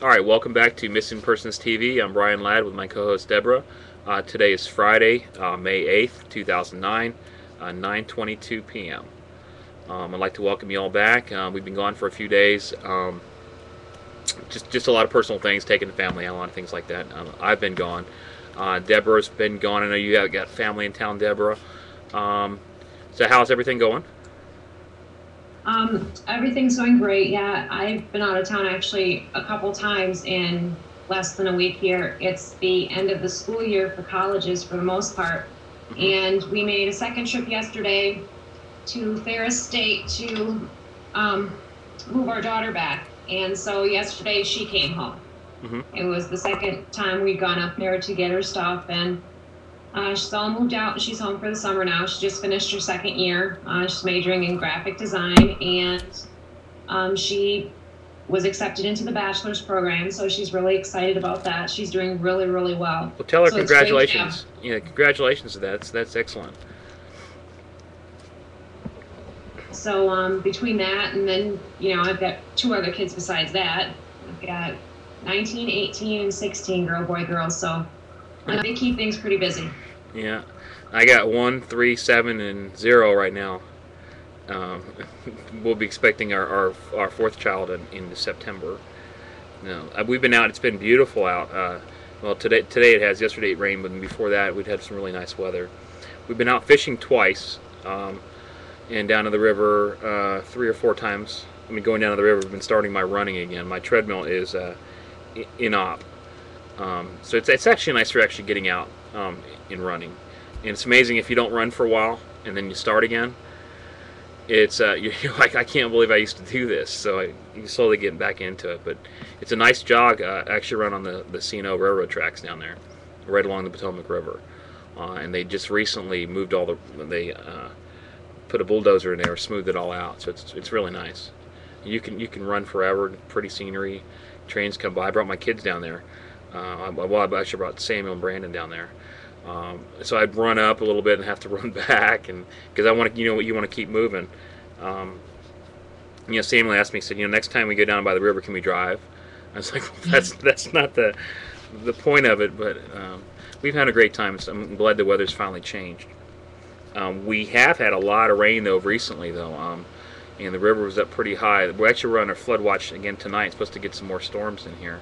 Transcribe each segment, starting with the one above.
All right, welcome back to Missing Persons TV. I'm Brian Ladd with my co-host Deborah. Today is Friday, May 8th, 2009, 9:22 p.m. I'd like to welcome you all back. We've been gone for a few days. Just a lot of personal things, taking the family out, a lot of things like that. I've been gone. Deborah's been gone. I know you got family in town, Deborah. So how's everything going? Everything's going great. Yeah, I've been out of town actually a couple times in less than a week here. It's the end of the school year for colleges for the most part. Mm-hmm. And we made a second trip yesterday to Ferris State to move our daughter back. And so yesterday she came home. Mm-hmm. It was the second time we'd gone up there to get her stuff, and she's all moved out and she's home for the summer now. She just finished her second year. She's majoring in graphic design, and she was accepted into the bachelor's program, so she's really excited about that. She's doing really, really well. Well, tell her So it's great to congratulations. Yeah, congratulations to that. That's excellent. So between that and then, I've got two other kids besides that. I've got 19, 18, and 16 boy, girls. So they keep things pretty busy. Yeah, I got 1, 3, 7, and 0 right now. Um, we'll be expecting our fourth child in September. No, we've been out. It's been beautiful out. Well, today it has. Yesterday it rained, but before that we'd had some really nice weather. We've been out fishing twice, and down to the river 3 or 4 times. I mean, going down to the river. I've been starting my running again. My treadmill is in op. So it's actually nice for actually getting out and running. And it's amazing if you don't run for a while and then you start again. It's you're like, I can't believe I used to do this. So you slowly get back into it. But it's a nice jog. Actually run on the C&O railroad tracks down there, right along the Potomac River. And they just recently moved they put a bulldozer in there, smoothed it all out. So it's really nice. You can run forever. Pretty scenery. Trains come by. I brought my kids down there. I actually brought Samuel and Brandon down there. So I'd run up a little bit and have to run back, and because I want to, you want to keep moving. Samuel asked me, he said, next time we go down by the river, can we drive? I was like, well, that's not the point of it, but we've had a great time. So I'm glad the weather's finally changed. We have had a lot of rain though recently though, and the river was up pretty high. We're actually running a flood watch again tonight. It's supposed to get some more storms in here.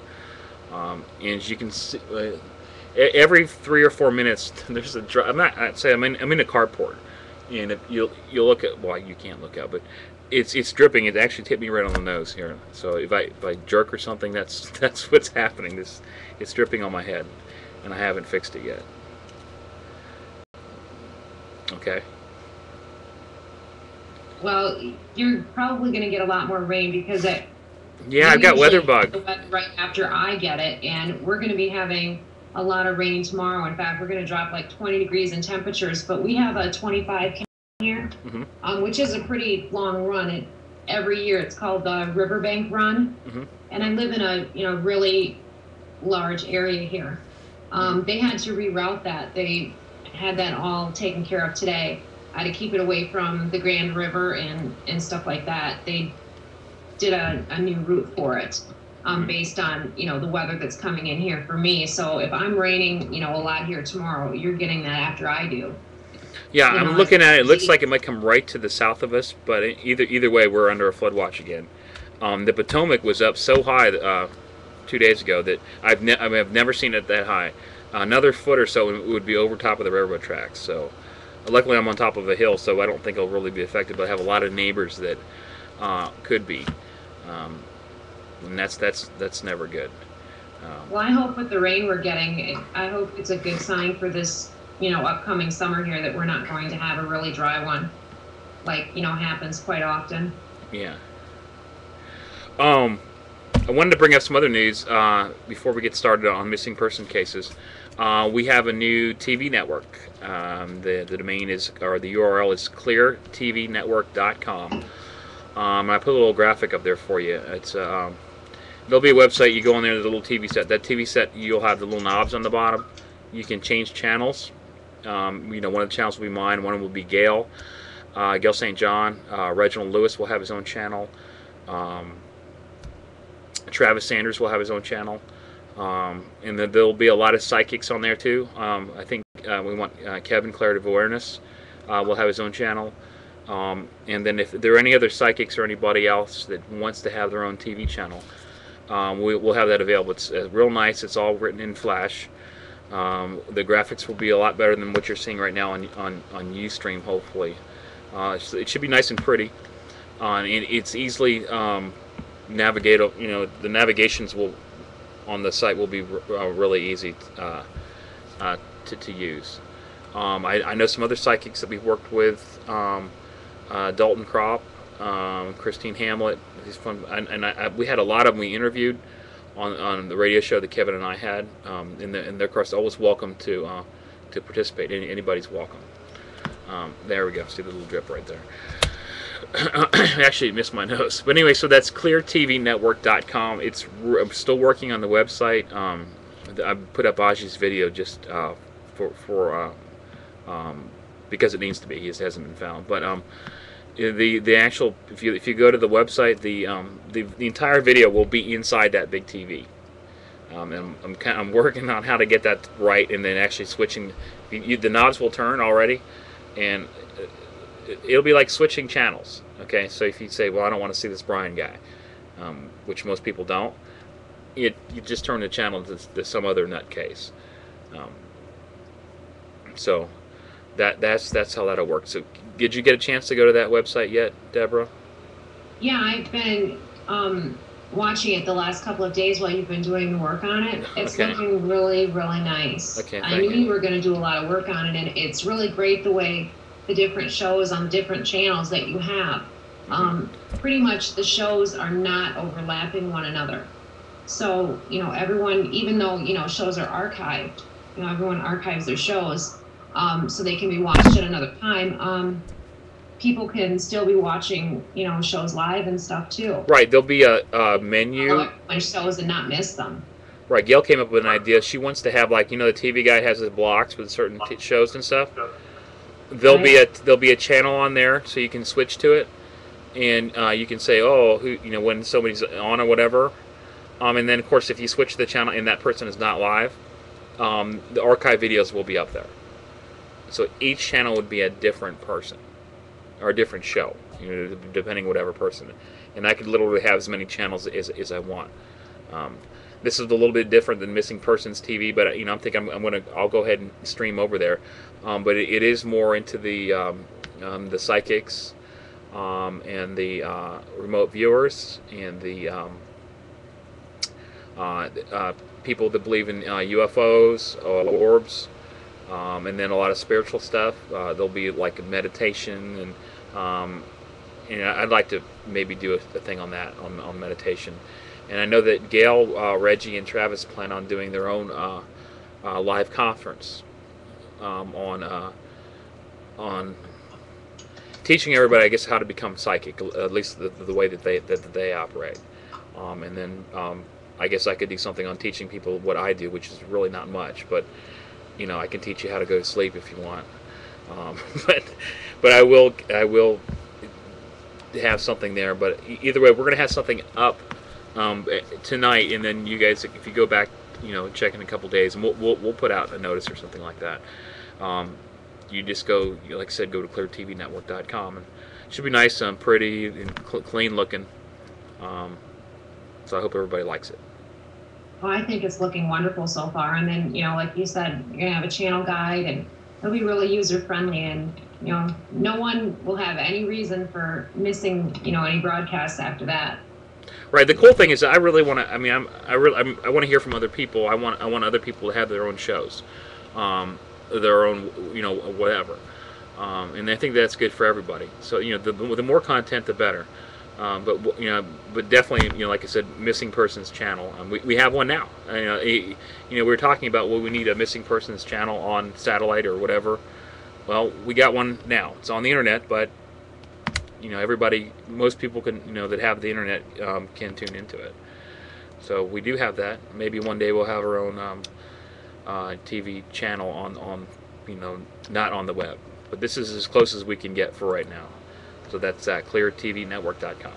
And as you can see, every 3 or 4 minutes there's a drop. I'm in a carport, and if you'll look at, well, you can't look out, but it's dripping. It actually hit me right on the nose here. So if I jerk or something, that's what's happening. It's dripping on my head, and I haven't fixed it yet. Okay. Well, you're probably going to get a lot more rain because Yeah, I've got weather bug. Right after I get it, and we're going to be having a lot of rain tomorrow. In fact, we're going to drop like 20 degrees in temperatures, but we have a 25 here, which is a pretty long run. Every year it's called the Riverbank Run, and I live in a really large area here. They had to reroute that. They had that all taken care of today. I had to keep it away from the Grand River and stuff like that. They did a new route for it based on the weather that's coming in here for me. So if I'm raining a lot here tomorrow, you're getting that after I do. Yeah, I'm looking at it. It looks like it might come right to the south of us, but either way, we're under a flood watch again. The Potomac was up so high 2 days ago that I've never seen it that high. Another foot or so it would be over top of the railroad tracks. So luckily I'm on top of a hill, so I don't think I'll really be affected, but I have a lot of neighbors that could be. And that's never good. Well, I hope with the rain we're getting, I hope it's a good sign for this, upcoming summer here, that we're not going to have a really dry one, like, happens quite often. Yeah. I wanted to bring up some other news before we get started on missing person cases. We have a new TV network. The domain is, or the URL is cleartvnetwork.com. I put a little graphic up there for you. It's there'll be a website. You go on there, there's a little TV set. That TV set, you'll have the little knobs on the bottom. You can change channels. One of the channels will be mine. One will be Gail St. John. Reginald Lewis will have his own channel. Travis Sanders will have his own channel. And then there'll be a lot of psychics on there too. I think we want Kevin Clarity of Awareness will have his own channel. And then if there are any other psychics or anybody else that wants to have their own TV channel, we'll have that available. It's real nice. It's all written in Flash. The graphics will be a lot better than what you're seeing right now on Ustream, hopefully. It should be nice and pretty. And it's easily navigatable. You know, the navigations on the site will be really easy to use. I know some other psychics that we've worked with, Dalton Kropp, Christine Hamlet. He's fun, and we had a lot of them we interviewed on the radio show that Kevin and I had, and they're of course always welcome to participate. Anybody's welcome. There we go. See the little drip right there. Actually, missed my nose. But anyway, so that's cleartvnetwork.com. I'm still working on the website. I put up Aji's video just because it needs to be. He just hasn't been found. But the actual, if you go to the website, the entire video will be inside that big TV. And I'm working on how to get that right, and then actually switching. The knobs will turn already, and it'll be like switching channels. Okay, so if you say, well, I don't want to see this Brian guy, which most people don't, you just turn the channel to some other nutcase. So that's how that'll work. So did you get a chance to go to that website yet, Deborah? Yeah, I've been watching it the last couple of days while you've been doing the work on it. It's looking really, really nice. Okay, I knew you were going to do a lot of work on it, and it's really great the way the different shows on the different channels that you have. Pretty much the shows are not overlapping one another. So, you know, everyone, even though, you know, shows are archived, you know, everyone archives their shows so they can be watched at another time. People can still be watching, you know, shows live and stuff too. Right, there'll be a menu. Shows and not miss them. Right, Gail came up with an idea. She wants to have, like, you know, the TV guy has his blocks with certain shows and stuff. There'll be a channel on there, so you can switch to it, and you can say, oh, who, you know, when somebody's on or whatever, and then of course if you switch the channel and that person is not live, the archive videos will be up there. So each channel would be a different person or a different show, you know, depending on whatever person, and I could literally have as many channels as I want. This is a little bit different than Missing Persons TV, but you know, I'll go ahead and stream over there. But it is more into the psychics and the remote viewers and the people that believe in UFOs, orbs, and then a lot of spiritual stuff. There'll be like a meditation, and you know, I'd like to maybe do a thing on that, on meditation. And I know that Gail, Reggie, and Travis plan on doing their own live conference on teaching everybody, I guess, how to become psychic, at least the way that they operate. And then I guess I could do something on teaching people what I do, which is really not much, but you know, I can teach you how to go to sleep if you want. But I will have something there. But either way, we're going to have something up tonight, and then you guys, if you go back, you know, check in a couple days, and we'll put out a notice or something like that. You just go, like I said, go to cleartvnetwork.com, and it should be nice and pretty and clean looking. So I hope everybody likes it. Well, I think it's looking wonderful so far. And then, you know, like you said, you're gonna have a channel guide, and it'll be really user friendly, and you know, no one will have any reason for missing, you know, any broadcasts after that. Right. The cool thing is, I really want to. I mean, I want to hear from other people. I want other people to have their own shows, their own, you know, whatever. And I think that's good for everybody. So you know, the more content, the better. But you know, but definitely, you know, like I said, Missing Persons channel. We have one now. You know, we were talking about, well, we need a Missing Persons channel on satellite or whatever. Well, we got one now. It's on the internet, but you know, everybody, most people can, you know, that have the internet can tune into it. So we do have that. Maybe one day we'll have our own TV channel on, you know, not on the web. But this is as close as we can get for right now. So that's cleartvnetwork.com.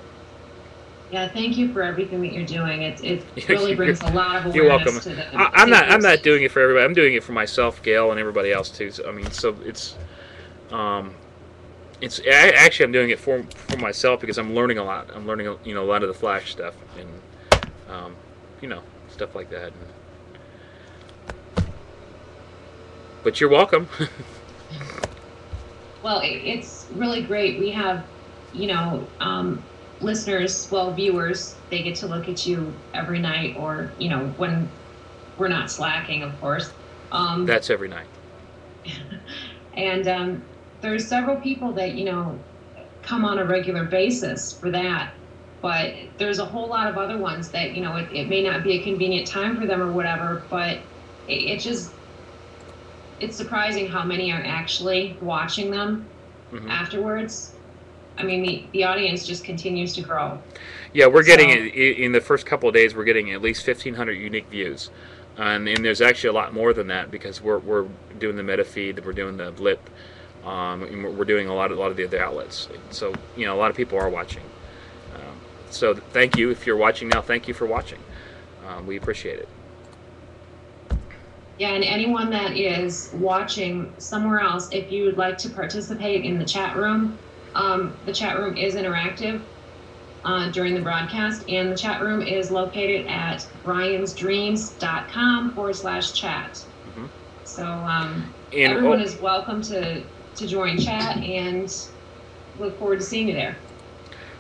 Yeah, thank you for everything that you're doing. It really brings a lot of You're welcome. awareness to the I'm not doing it for everybody. I'm doing it for myself, Gail, and everybody else too. So, I mean, so um, actually I'm doing it for myself because I'm learning a lot. I'm learning a lot of the Flash stuff and stuff like that. But you're welcome. Well, it's really great. We have, listeners, well, viewers. They get to look at you every night, or when we're not slacking, of course. That's every night. And there's several people that come on a regular basis for that, but there's a whole lot of other ones that it may not be a convenient time for them or whatever, but it's surprising how many are actually watching them afterwards. I mean, the audience just continues to grow. Yeah, we're getting in the first couple of days. We're getting at least 1,500 unique views, and there's actually a lot more than that because we're doing the meta feed, we're doing the blip, and we're doing a lot of the other outlets. So a lot of people are watching. So thank you if you're watching now. Thank you for watching. We appreciate it. Yeah, and anyone that is watching somewhere else, if you would like to participate in the chat room is interactive during the broadcast, and the chat room is located at bryansdreams.com/chat. So everyone is welcome to join chat, and look forward to seeing you there.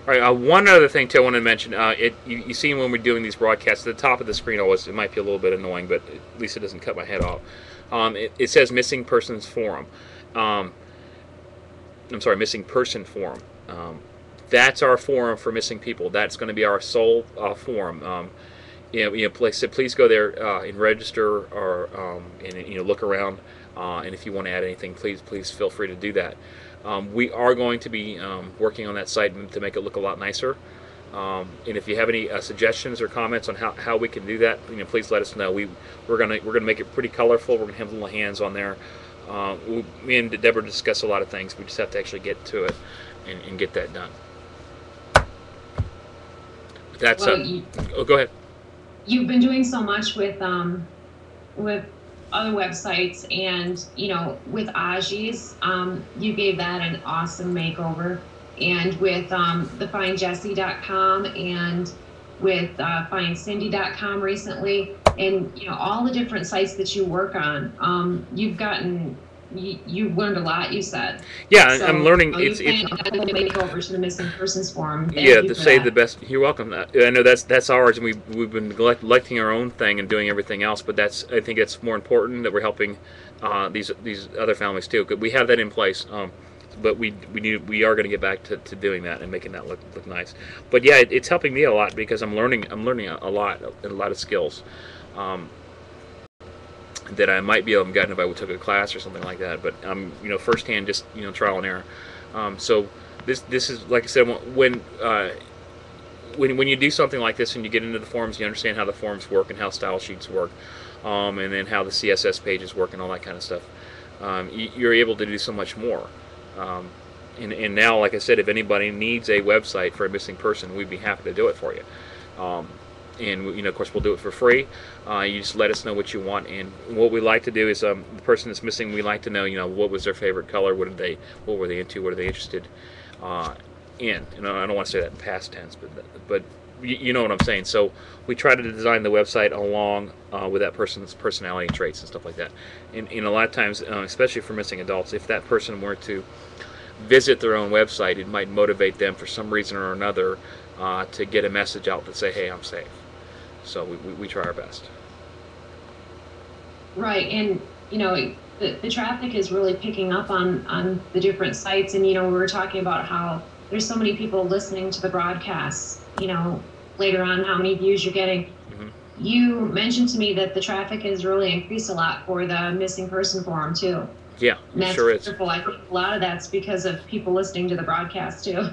All right, one other thing too I want to mention. You see when we're doing these broadcasts, at the top of the screen always, it might be a little bit annoying, but at least it doesn't cut my head off. It says Missing Persons Forum. I'm sorry, Missing Person Forum. That's our forum for missing people. That's going to be our sole forum. Please go there and register, or and look around. And if you want to add anything, please feel free to do that. We are going to be working on that site to make it look a lot nicer. And if you have any suggestions or comments on how we can do that, please let us know. We're gonna make it pretty colorful. We're gonna have little hands on there. Me and Deborah discuss a lot of things. We just have to actually get to it and get that done. That's go ahead. You've been doing so much with other websites, and with Aji's, you gave that an awesome makeover, and with thefindjesse.com and with findcindy.com recently, and all the different sites that you work on, you've learned a lot, you said. Yeah, so, I'm learning. It's makeover to the Missing Persons Forum. Yeah, to save the best. You're welcome. I know that's ours, and we've been neglecting our own thing and doing everything else. But I think it's more important that we're helping these other families too. Cause we have that in place, but we are going to get back to doing that and making that look nice. But yeah, it's helping me a lot because I'm learning a lot of skills. That I might be able to have gotten if I took a class or something like that, but firsthand, just trial and error. So this is, like I said, when you do something like this and you get into the forums, you understand how the forums work and how style sheets work, and then how the CSS pages work and all that kind of stuff. You're able to do so much more. And now, like I said, if anybody needs a website for a missing person, we'd be happy to do it for you. And of course, we'll do it for free. You just let us know what you want, and what we like to do is the person that's missing, we like to know, what was their favorite color, what were they into, what are they interested in. I don't want to say that in past tense, but you know what I'm saying. So we try to design the website along with that person's personality traits and stuff like that. And a lot of times, especially for missing adults, if that person were to visit their own website, it might motivate them for some reason or another to get a message out that say, hey, I'm safe. So we try our best. Right, and the traffic is really picking up on the different sites, and we were talking about how there's so many people listening to the broadcasts. Later on, how many views you're getting. Mm-hmm. You mentioned to me that the traffic has really increased a lot for the Missing Person Forum too. Yeah, it sure is. I think a lot of that's because of people listening to the broadcast too.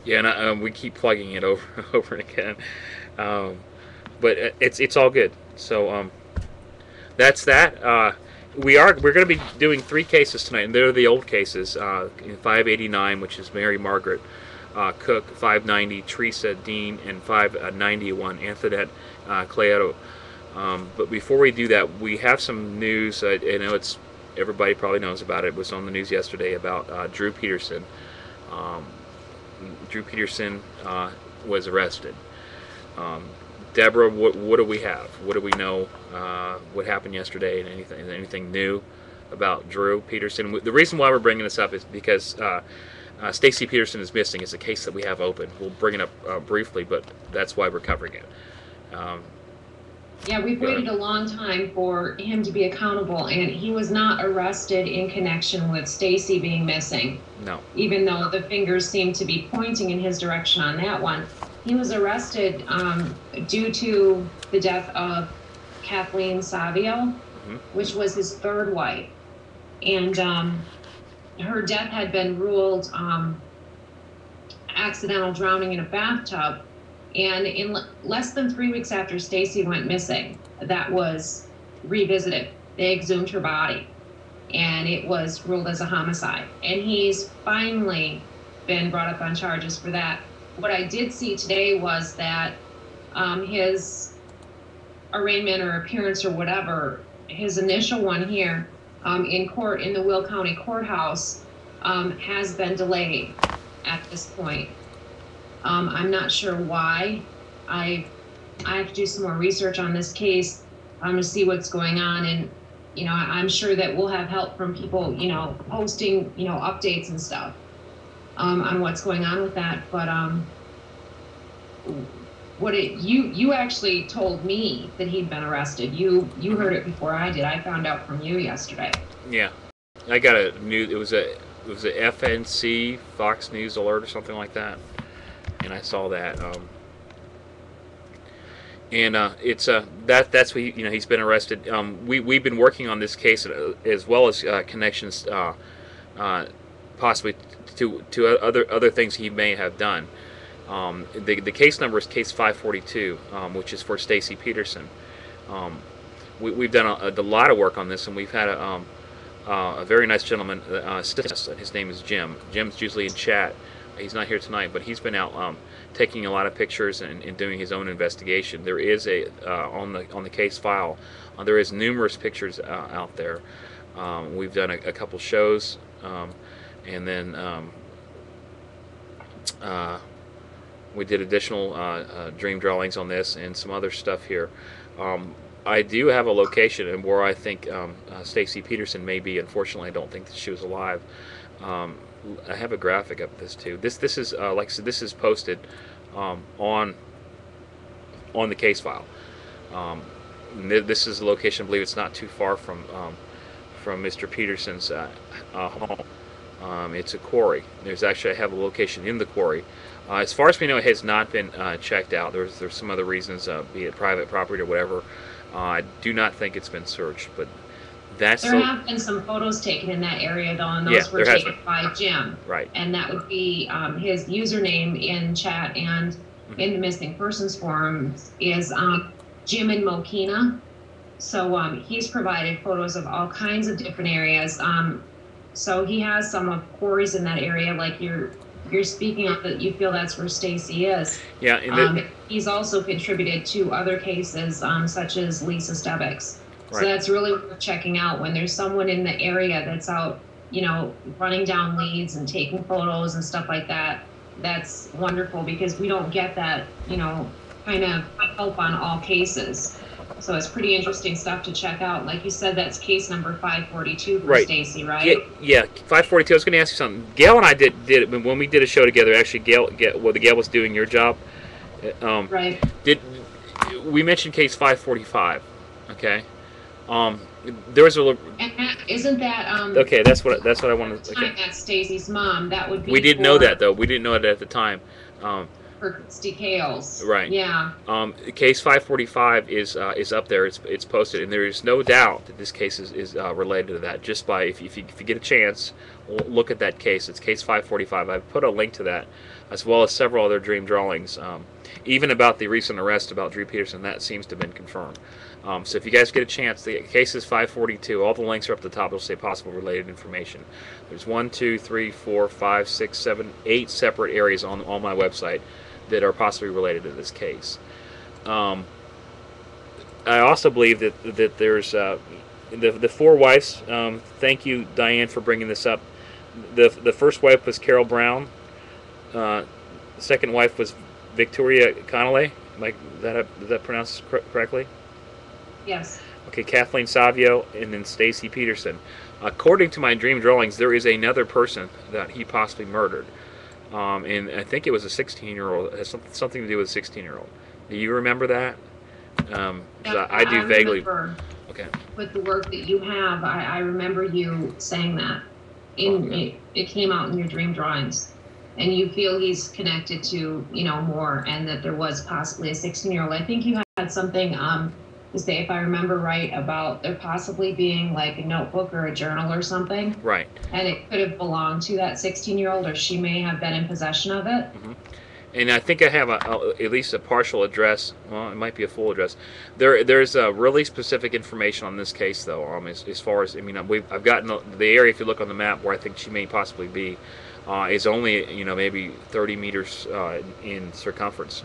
Yeah, and we keep plugging it over and again. But it's all good. So that's that. We're going to be doing 3 cases tonight, and they're the old cases. 589, which is Mary Margaret, Cook, 590 Teresa Dean, and 591 Anthonette Cayedi. But before we do that, we have some news. I know everybody probably knows about it. It was on the news yesterday about Drew Peterson. Drew Peterson was arrested. Deborah, what do we have? What do we know? What happened yesterday, and anything new about Drew Peterson? The reason why we're bringing this up is because Stacy Peterson is missing. It's a case that we have open. We'll bring it up briefly, but that's why we're covering it. Yeah, we've waited a long time for him to be accountable, and he was not arrested in connection with Stacy being missing. No. Even though the fingers seem to be pointing in his direction on that one. He was arrested due to the death of Kathleen Savio, which was his third wife. And her death had been ruled accidental drowning in a bathtub. And in less than 3 weeks after Stacy went missing, that was revisited. They exhumed her body, and it was ruled as a homicide. And he's finally been brought up on charges for that. What I did see today was that his arraignment or appearance or whatever, his initial one here in court in the Will County Courthouse has been delayed at this point. I'm not sure why. I have to do some more research on this case to see what's going on, and I'm sure that we'll have help from people posting updates and stuff on what's going on with that. But you actually told me that he'd been arrested. You heard it before I did. I found out from you yesterday. Yeah, I got a new. It was a FNC Fox News alert or something like that. And I saw that, it's that's what he's been arrested. We've been working on this case as well as connections, possibly to other things he may have done. The case number is case 542, which is for Stacy Peterson. We've done a lot of work on this, and we've had a very nice gentleman. His name is Jim. Jim's usually in chat. He's not here tonight, but he's been out taking a lot of pictures and doing his own investigation. There is on the case file, there is numerous pictures out there. We've done a couple shows, and then we did additional dream drawings on this and some other stuff here. I do have a location and where I think Stacy Peterson may be. Unfortunately, I don't think that she was alive. I have a graphic of this too. This is like I said, this is posted on the case file. This is a location. I believe it's not too far from Mr. Peterson's home. It's a quarry. I have a location in the quarry. As far as we know, it has not been checked out. There's some other reasons, be it private property or whatever. I do not think it's been searched, but there have been some photos taken in that area, though, and those were taken by Jim. Right. And that would be his username in chat and in the missing persons forum is Jim in Mokina. So he's provided photos of all kinds of different areas. So he has some of quarries in that area, like you're speaking of, that you feel that's where Stacy is. Yeah. And he's also contributed to other cases, such as Lisa Stebbix. Right. So that's really worth checking out when there's someone in the area that's out, running down leads and taking photos and stuff like that. That's wonderful because we don't get that, kind of help on all cases. So it's pretty interesting stuff to check out. Like you said, that's case number 542 for Stacy, right? Yeah, 542. I was going to ask you something. Gail and I did it when we did a show together. Actually, Gail was doing your job. Right. We mentioned case 545? Okay. There was a. And isn't that okay, that's what I wanted. Okay. That's Stacy's mom. That would be. We didn't know that though. We didn't know it at the time. For Christy Kales. Right. Yeah. Case 545 is up there. It's posted, and there is no doubt that this case is related to that. Just by if you get a chance, look at that case. It's case 545. I've put a link to that, as well as several other dream drawings. Even about the recent arrest about Drew Peterson, that seems to have been confirmed. So if you guys get a chance, the case is 542. All the links are up at the top. They'll say possible related information. There's 1, 2, 3, 4, 5, 6, 7, 8 separate areas on my website that are possibly related to this case. I also believe that there's the 4 wives. Thank you, Diane, for bringing this up. The first wife was Carol Brown. The second wife was Victoria Connolly. Is that pronounced correctly? Yes. Okay, Kathleen Savio, and then Stacy Peterson. According to my dream drawings, there is another person that he possibly murdered. And I think it was a 16-year-old. It has something to do with a 16-year-old. Do you remember that? I do vaguely. Okay. With the work that you have, I remember you saying that. It came out in your dream drawings. And you feel he's connected to, more, and that there was possibly a 16-year-old. I think you had something to say, if I remember right, about there possibly being like a notebook or a journal or something. Right. And it could have belonged to that 16-year-old, or she may have been in possession of it. Mm-hmm. And I think I have at least a partial address. Well, it might be a full address. There's really specific information on this case, though. As far as I've gotten the area. If you look on the map where I think she may possibly be, is only maybe 30 meters in circumference.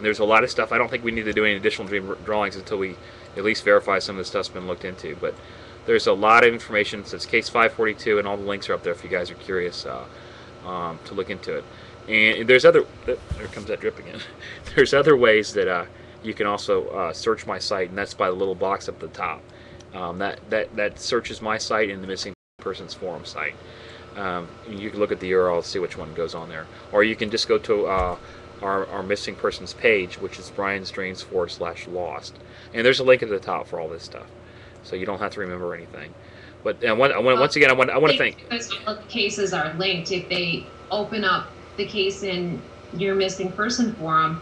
There's a lot of stuff. I don't think we need to do any additional dream drawings until we at least verify some of the stuff's been looked into. But there's a lot of information. It's case 542, and all the links are up there if you guys are curious to look into it. And there's other. There comes that drip again. There's other ways that you can also search my site, and that's by the little box up at the top. That searches my site and the Missing Persons Forum site. You can look at the URL and see which one goes on there, or you can just go to our Missing Persons page, which is briansdreams/lost, and there's a link at the top for all this stuff, so you don't have to remember anything. But once again, I want to thank. Because all the cases are linked. If they open up the case in your Missing Person Forum,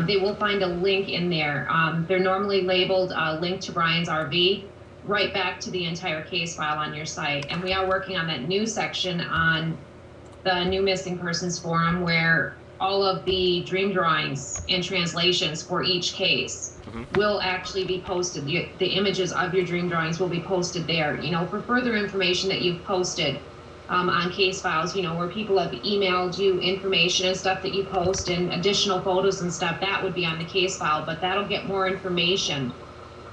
they will find a link in there. They're normally labeled "Link to Brian's RV," right back to the entire case file on your site. And we are working on that new section on the new Missing Persons Forum, where all of the dream drawings and translations for each case will actually be posted. The images of your dream drawings will be posted there. For further information that you've posted on case files, where people have emailed you information and stuff that you post, and additional photos and stuff, that would be on the case file. But that'll get more information,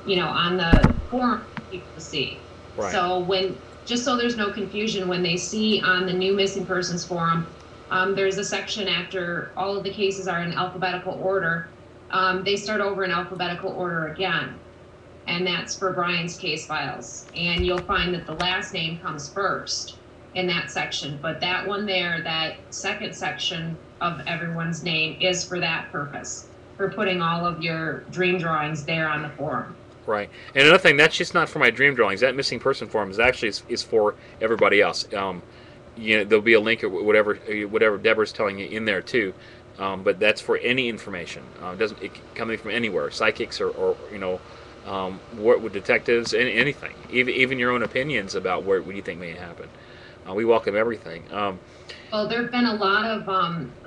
on the forum for people to see. Right. So just so there's no confusion, when they see on the new Missing Persons Forum, there's a section after all of the cases are in alphabetical order. They start over in alphabetical order again, and that's for Brian's case files. And you'll find that the last name comes first in that section, but that one there, that second section of everyone's name, is for that purpose, for putting all of your dream drawings there on the forum. Right. And another thing, that's just not for my dream drawings. That Missing Person Forum is actually is for everybody else. There'll be a link or whatever Deborah's telling you in there too, but that's for any information. It coming from anywhere, psychics or what with detectives, anything, even your own opinions about what you think may happen. We welcome everything. Well, there have been a lot of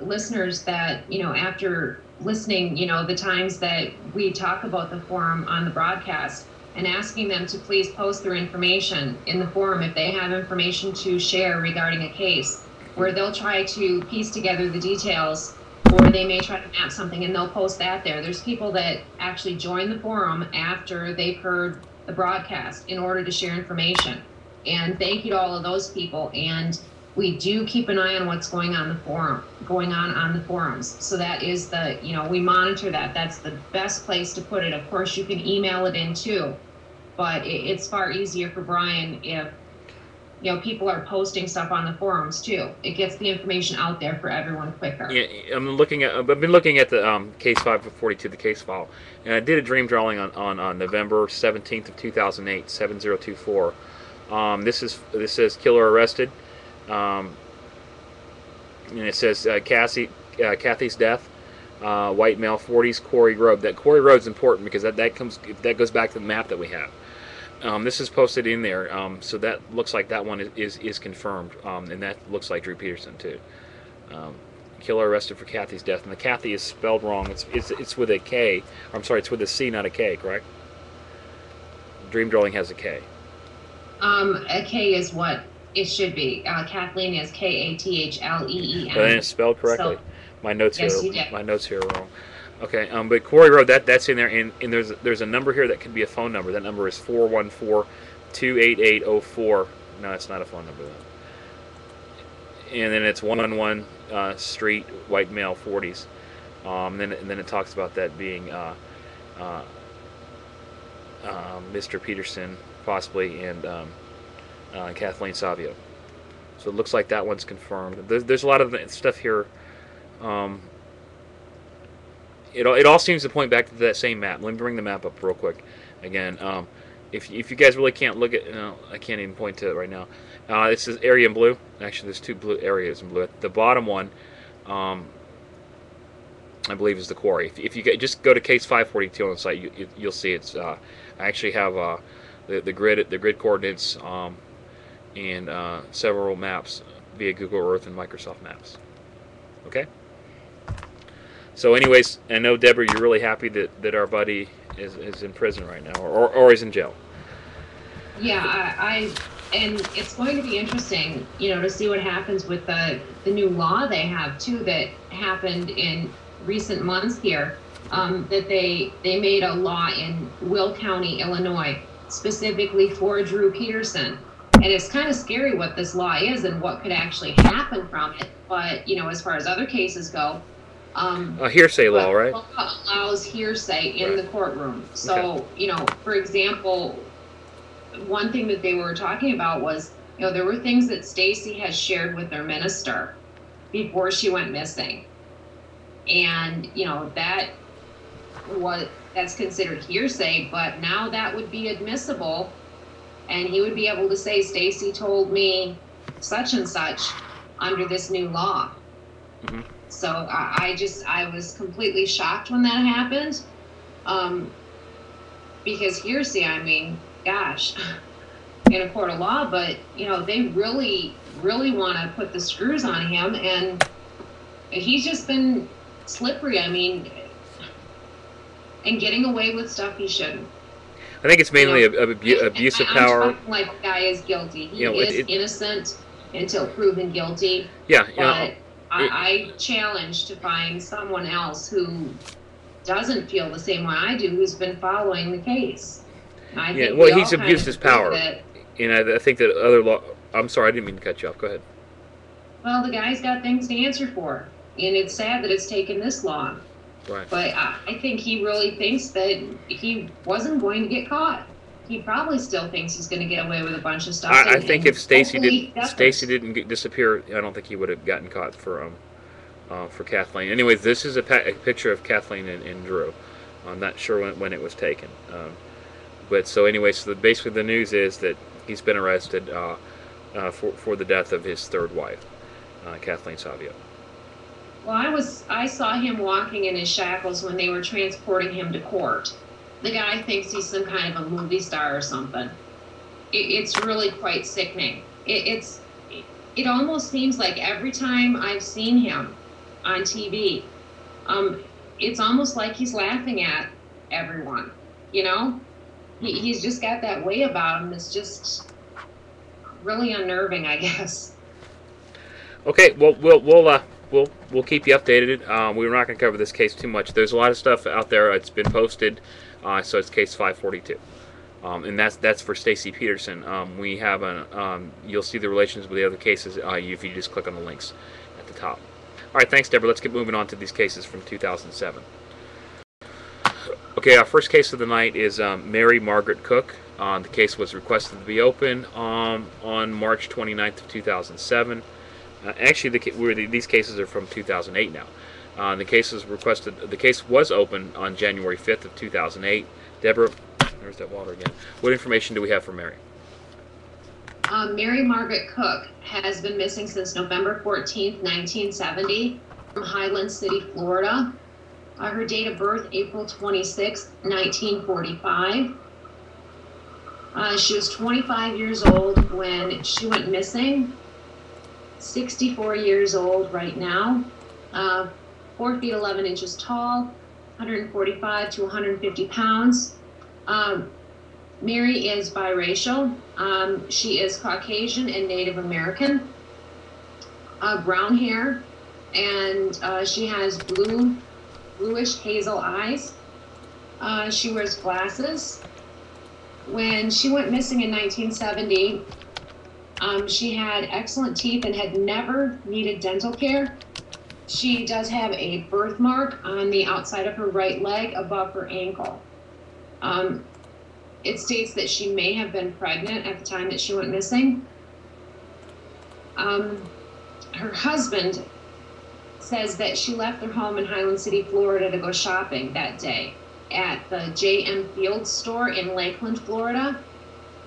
listeners that after listening, the times that we talk about the forum on the broadcast, and asking them to please post their information in the forum if they have information to share regarding a case, where they'll try to piece together the details, or they may try to map something and they'll post that there. There's people that actually join the forum after they've heard the broadcast in order to share information. And thank you to all of those people. And we do keep an eye on what's going on the forums. So that is we monitor that. That's the best place to put it. Of course, you can email it in too, but it's far easier for Brian if people are posting stuff on the forums too. It gets the information out there for everyone quicker. Yeah, I've been looking at the case 542, the case file, and I did a dream drawing on November 17th of 2008, 7024. This says killer arrested. And it says Kathy's death, white male, 40s, Quarry Road. That Quarry Road's important because that goes back to the map that we have. This is posted in there, so that looks like that one is confirmed, and that looks like Drew Peterson too. Killer arrested for Kathy's death, and the Kathy is spelled wrong. It's with a K. I'm sorry, it's with a C, not a K. Correct? Dream Dwelling has a K. A K is what it should be. Kathleen is Kathleen. But then it's spelled correctly. So, My notes yes, here. you did. My notes here are wrong. Okay, but Quarry Road, that's in there, and there's a number here that could be a phone number. That number is 414-288-04. No, that's not a phone number though. And then it's 111 Street, white male, 40s. And then it talks about that being Mr. Peterson possibly, and Kathleen Savio. So it looks like that one's confirmed. There's a lot of stuff here. It all seems to point back to that same map. Let me bring the map up real quick again. If you guys really can't look at, I can't even point to it right now. This is area in blue. Actually, there's two blue areas in blue. The bottom one, I believe, is the quarry. If you just go to case 542 on the site, you'll see it's. I actually have the grid coordinates and several maps via Google Earth and Microsoft Maps. Okay. So, anyways, I know, Deborah, you're really happy that our buddy is in prison right now, or is in jail. Yeah, and it's going to be interesting, to see what happens with the new law they have too that happened in recent months here. That they made a law in Will County, Illinois, specifically for Drew Peterson, and it's kind of scary what this law is and what could actually happen from it. But as far as other cases go. A hearsay law, right? Allows hearsay in the courtroom. So, okay. For example, one thing that they were talking about was, there were things that Stacy has shared with their minister before she went missing. And, that's considered hearsay, but now that would be admissible. And he would be able to say, Stacy told me such and such under this new law. Mm-hmm. So I was completely shocked when that happened, because hearsay, I mean, gosh, in a court of law, but, they really, really want to put the screws on him, and he's just been slippery, I mean, and getting away with stuff he shouldn't. I think it's mainly abuse of power. I'm talking like the guy is guilty. He is innocent until proven guilty. Yeah, but I challenge to find someone else who doesn't feel the same way I do, who's been following the case. He's abused his power. And I think that other law. I'm sorry, I didn't mean to cut you off. Go ahead. Well, the guy's got things to answer for, and it's sad that it's taken this long. Right. But I think he really thinks that he wasn't going to get caught. He probably still thinks he's going to get away with a bunch of stuff. I think if Stacy didn't disappear, I don't think he would have gotten caught for Kathleen. Anyways, this is a picture of Kathleen and Drew. I'm not sure when it was taken. But so anyway, so basically the news is that he's been arrested for the death of his third wife, Kathleen Savio. Well, I saw him walking in his shackles when they were transporting him to court. The guy thinks he's some kind of a movie star or something. It's really quite sickening. It almost seems like every time I've seen him on TV, it's almost like he's laughing at everyone. He's just got that way about him. It's just really unnerving, I guess. Okay, well, we'll keep you updated. We're not going to cover this case too much. There's a lot of stuff out there. It's been posted, so it's case 542, and that's for Stacy Peterson. We have you'll see the relations with the other cases if you just click on the links at the top. All right, thanks, Deborah. Let's get moving on to these cases from 2007. Okay, our first case of the night is Mary Margaret Cook. The case was requested to be open on March 29th of 2007. Actually, these cases are from 2008 now. The case was open on January 5th of 2008. Deborah, there's that water again. What information do we have for Mary? Mary Margaret Cook has been missing since November 14th, 1970, from Highland City, Florida. Her date of birth, April 26th, 1945. She was 25 years old when she went missing, 64 years old right now, 4 feet 11 inches tall, 145 to 150 pounds. Mary is biracial. She is Caucasian and Native American, brown hair, and she has bluish hazel eyes. She wears glasses. When she went missing in 1970, she had excellent teeth and had never needed dental care. She does have a birthmark on the outside of her right leg above her ankle. It states that she may have been pregnant at the time that she went missing. Her husband says that she left their home in Highland City, Florida to go shopping that day at the J.M. Fields store in Lakeland, Florida,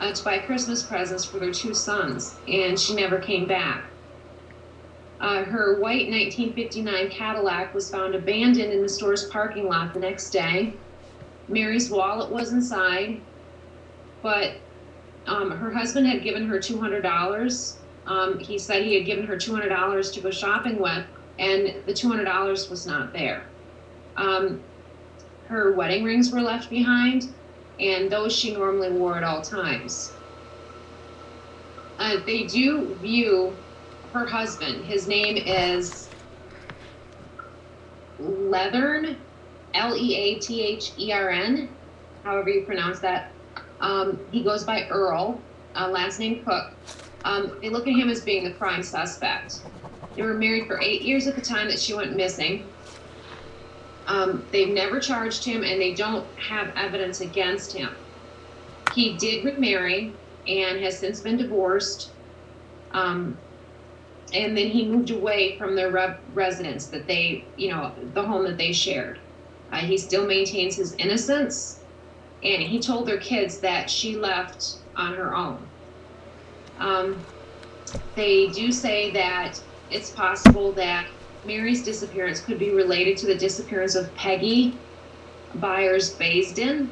to buy Christmas presents for their 2 sons, and she never came back. Her white 1959 Cadillac was found abandoned in the store's parking lot the next day. Mary's wallet was inside, but her husband had given her $200. He said he had given her $200 to go shopping with, and the $200 was not there. Her wedding rings were left behind, and those she normally wore at all times. They do view her husband. His name is Leathern, Leathern, however you pronounce that. He goes by Earl, last name Cook. They look at him as being the prime suspect. They were married for 8 years at the time that she went missing. They've never charged him, and they don't have evidence against him. He did remarry and has since been divorced. And then he moved away from their residence that they, the home that they shared. He still maintains his innocence, and he told their kids that she left on her own. They do say that it's possible that Mary's disappearance could be related to the disappearance of Peggy Byers-Baisden,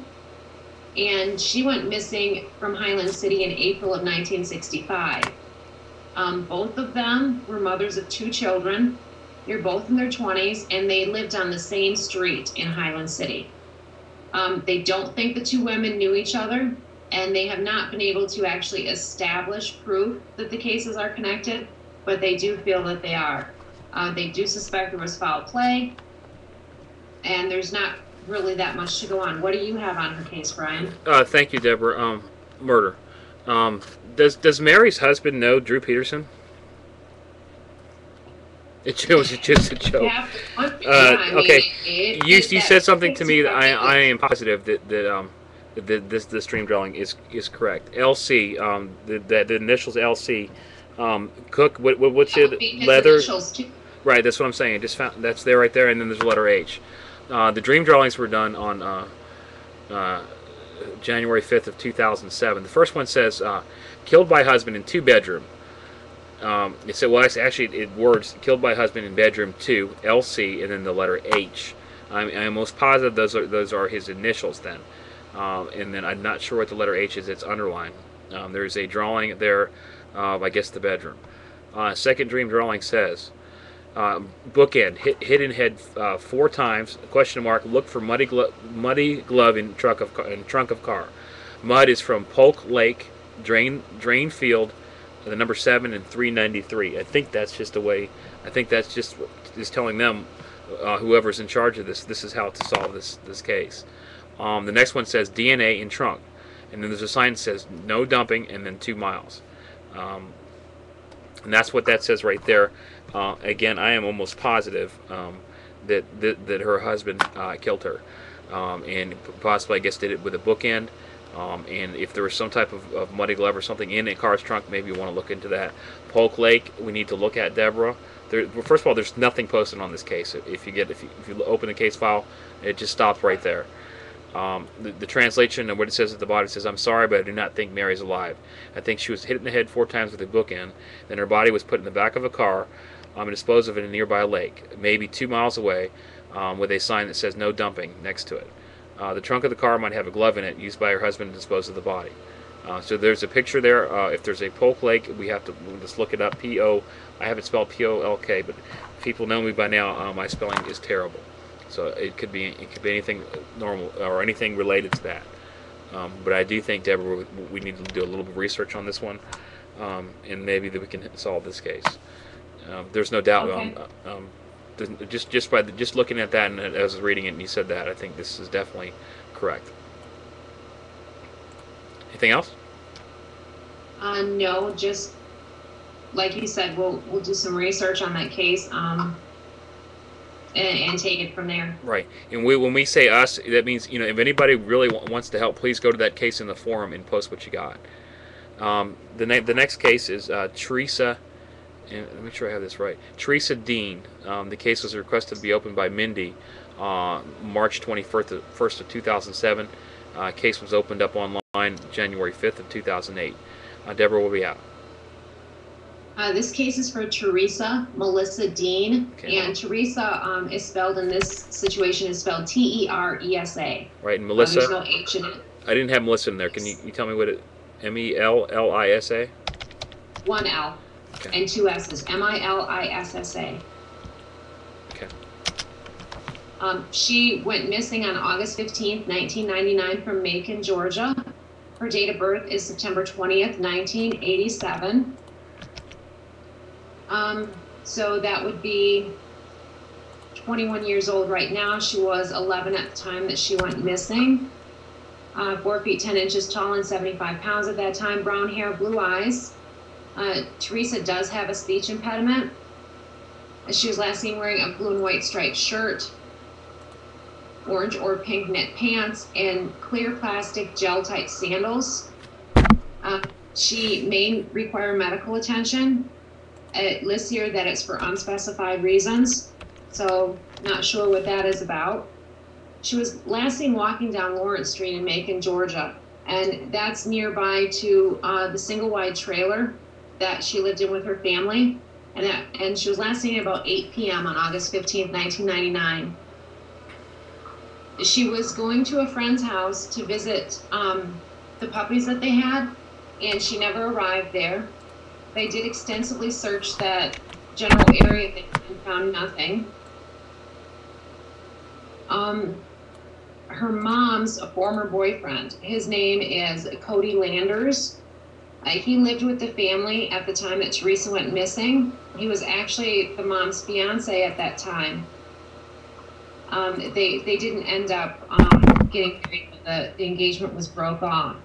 and she went missing from Highland City in April of 1965. Both of them were mothers of 2 children. They're both in their 20s, and they lived on the same street in Highland City. They don't think the 2 women knew each other, and they have not been able to actually establish proof that the cases are connected, but they do feel that they are. They do suspect there was foul play, and there's not really that much to go on. What do you have on her case, Brian? Thank you, Deborah. Murder. Does Mary's husband know Drew Peterson? It was just a joke. Okay, you said something to me that I am positive that this dream dwelling is correct. LC, the initials LC. Cook. What's it? Leather. Right. That's what I'm saying. I just found that's there right there, and then there's a letter H. The dream drawings were done on January 5th of 2007. The first one says killed by husband in 2-bedroom. It said, well, actually, it words killed by husband in bedroom 2, LC, and then the letter H. I'm almost positive those are his initials then. And then I'm not sure what the letter H is. It's underlined. There's a drawing there of, I guess, the bedroom. Second dream drawing says, bookend, hit in head 4 times, question mark, look for muddy glove in trunk of car. Mud is from Polk Lake, drain field, the number 7 and 393. I think that's just a way, I think that's just telling them, whoever's in charge of this is how to solve this case. The next one says DNA in trunk, and then there's a sign that says no dumping, and then 2 miles. And that's what that says right there. Again, I am almost positive that her husband killed her, and possibly, I guess, did it with a bookend. And if there was some type of muddy glove or something in a car's trunk, maybe you want to look into that. Polk Lake, we need to look at, Deborah. First of all, there's nothing posted on this case. If you open the case file, it just stops right there. The translation and what it says at the bottom says, "I'm sorry, but I do not think Mary's alive. I think she was hit in the head 4 times with a bookend. Then her body was put in the back of a car and disposed of in a nearby lake, maybe 2 miles away, with a sign that says no dumping next to it. The trunk of the car might have a glove in it used by her husband to dispose of the body." So there's a picture there. If there's a Polk Lake, we'll just look it up. P-O, I have it spelled P-O-L-K, but people know me by now. My spelling is terrible. So it could be anything normal or anything related to that. But I do think, Deborah, we need to do a little bit of research on this one, and maybe that we can solve this case. There's no doubt. Okay. Just looking at that, and as I was reading it, and you said that, I think this is definitely correct. Anything else? No, just like you said, we'll do some research on that case, and take it from there. Right. And when we say us, that means, if anybody really wants to help, please go to that case in the forum and post what you got. The next case is Teresa, and let me make sure I have this right. Teresa Dean. The case was requested to be opened by Mindy March 21st of 2007. Case was opened up online January 5th of 2008. Deborah, what we have? This case is for Teresa Melissa Dean, Okay. and Teresa is spelled in this situation is spelled T-E-R-E-S-A. Right, and Melissa. There's no H in it. I didn't have Melissa in there. Can you tell me what it? M-E-L-L-I-S-A. One L, Okay. and two S's. M-I-L-I-S-S-A. Okay. She went missing on August 15th, 1999 from Macon, Georgia. Her date of birth is September 20th, 1987. So that would be 21 years old right now. She was 11 at the time that she went missing. 4 feet 10 inches tall and 75 pounds at that time. Brown hair, blue eyes. Teresa does have a speech impediment. She was last seen wearing a blue and white striped shirt, orange or pink knit pants, and clear plastic gel-type sandals. She may require medical attention. It lists here that it's for unspecified reasons, so not sure what that is about. She was last seen walking down Lawrence Street in Macon, Georgia, and that's nearby to the single-wide trailer that she lived in with her family, and she was last seen at about 8 p.m. on August 15th, 1999. She was going to a friend's house to visit the puppies that they had, and she never arrived there. They did extensively search that general area and found nothing. Her mom's former boyfriend, his name is Cody Landers. He lived with the family at the time that Teresa went missing. He was actually the mom's fiance at that time. They didn't end up getting married, but the engagement was broke off.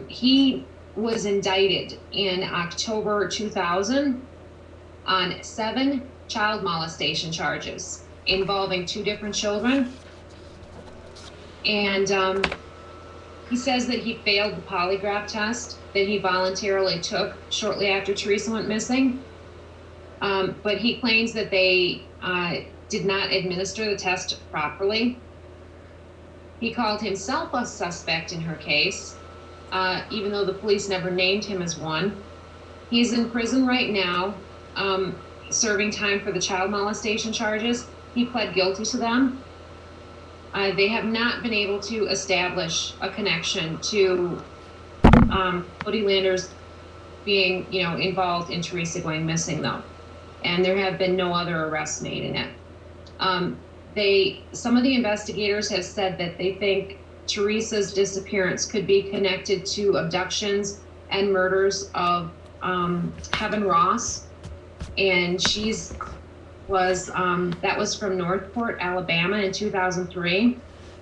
He was indicted in October 2000 on 7 child molestation charges involving 2 different children. And he says that he failed the polygraph test that he voluntarily took shortly after Teresa went missing. But he claims that they did not administer the test properly. He called himself a suspect in her case, even though the police never named him as one. He's in prison right now, serving time for the child molestation charges. He pled guilty to them. They have not been able to establish a connection to Cody Landers being, involved in Teresa going missing, though. And there have been no other arrests made in it. Some of the investigators have said that they think Teresa's disappearance could be connected to abductions and murders of Heaven Ross, and that was from Northport, Alabama in 2003,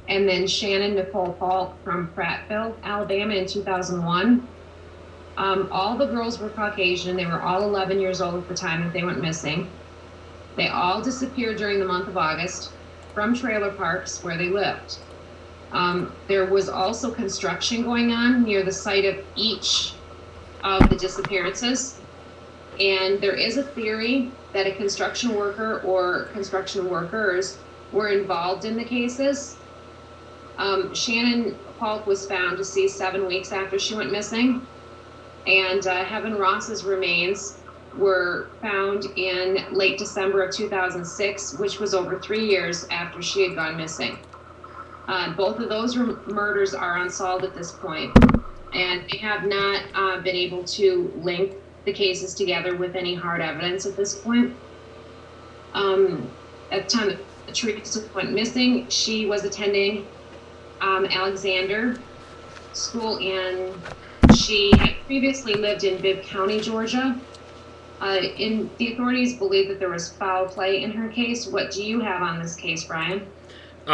and then Shannon Nicole Falk from Prattville, Alabama in 2001. All the girls were Caucasian. They were all 11 years old at the time that they went missing. They all disappeared during the month of August from trailer parks where they lived. There was also construction going on near the site of each of the disappearances. And there is a theory that a construction worker or construction workers were involved in the cases. Shannon Falk was found deceased 7 weeks after she went missing. And Heaven Ross's remains were found in late December of 2006, which was over 3 years after she had gone missing. Both of those murders are unsolved at this point, and they have not been able to link the cases together with any hard evidence at this point. At the time that Teresa went missing, she was attending Alexander School, and she had previously lived in Bibb County, Georgia. The authorities believe that there was foul play in her case. What do you have on this case, Brian?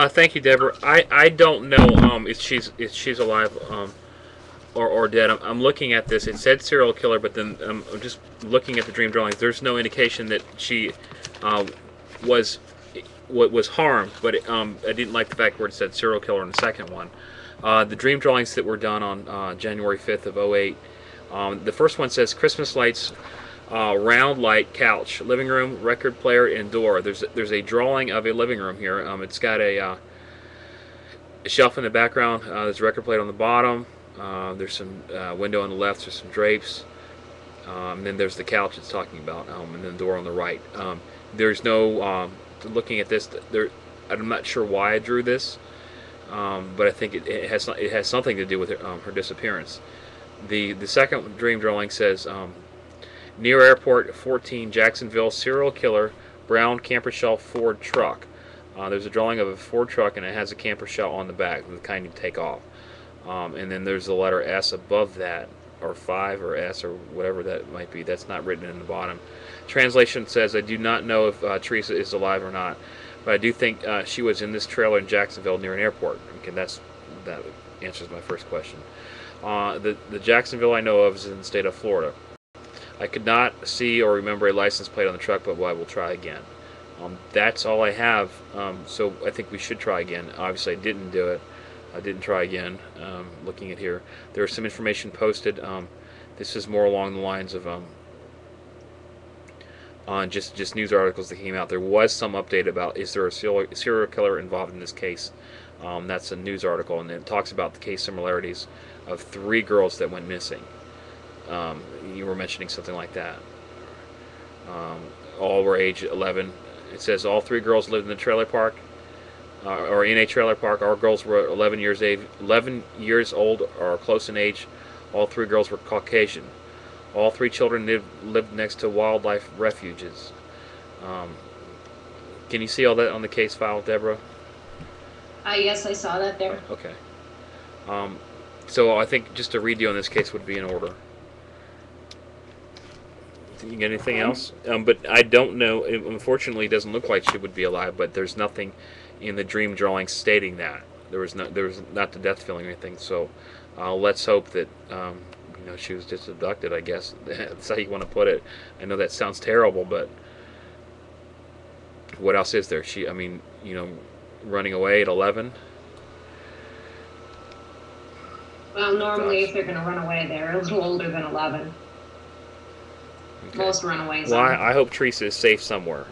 Thank you, Deborah. I don't know if she's alive or dead. I'm looking at this. It said serial killer, but then I'm just looking at the dream drawings. There's no indication that she was harmed, but I didn't like the fact where it said serial killer in the second one. The dream drawings that were done on January 5th of 08. The first one says Christmas lights, round light, couch, living room, record player, and door. There's a drawing of a living room here. It's got a shelf in the background. There's a record player on the bottom. There's some window on the left. There's some drapes. And then there's the couch it's talking about, and then the door on the right. There's no looking at this. I'm not sure why I drew this, but I think it has something to do with her disappearance. The second dream drawing says near airport 14 Jacksonville, serial killer, brown camper shell Ford truck. There's a drawing of a Ford truck, and it has a camper shell on the back, the kind you take off. And then there's the letter S above that, or 5 or S or whatever that might be. That's not written in the bottom. Translation says, I do not know if Teresa is alive or not, but I do think she was in this trailer in Jacksonville near an airport. Okay, that answers my first question. The Jacksonville I know of is in the state of Florida. I could not see or remember a license plate on the truck, but I will try again. That's all I have, so I think we should try again. Obviously, I didn't do it. I didn't try again. Looking at here, there's some information posted. This is more along the lines of on just news articles that came out. There was some update about, is there a serial killer involved in this case? That's a news article, and it talks about the case similarities of 3 girls that went missing. You were mentioning something like that. All were age 11. It says all 3 girls lived in the trailer park, or in a trailer park. All girls were 11 years old or close in age. All 3 girls were Caucasian. All 3 children lived next to wildlife refuges. Can you see all that on the case file, Deborah? Yes, I saw that there. Okay. So I think just a redo on this case would be in order. You got anything else? But I don't know. Unfortunately, it doesn't look like she would be alive. But there's nothing in the dream drawing stating that there was not the death feeling or anything. So let's hope that she was just abducted. I guess that's how you want to put it. I know that sounds terrible, but what else is there? Running away at 11. Well, normally if they're going to run away, they're a little older than 11. Okay. Most runaways. Well, I hope Teresa is safe somewhere.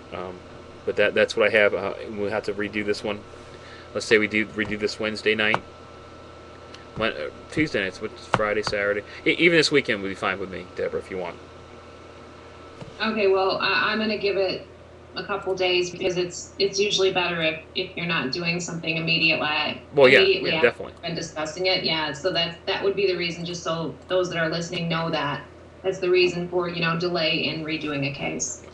But that's what I have. We'll have to redo this one. Let's say we redo this Wednesday night. Tuesday nights, which is Friday, Saturday. Even this weekend would be fine with me, Deborah, if you want. Okay, well, I'm going to give it a couple days because it's usually better if you're not doing something immediately. Well, yeah, definitely. And discussing it, yeah. So that would be the reason, just so those that are listening know that. That's the reason for, delay in redoing a case.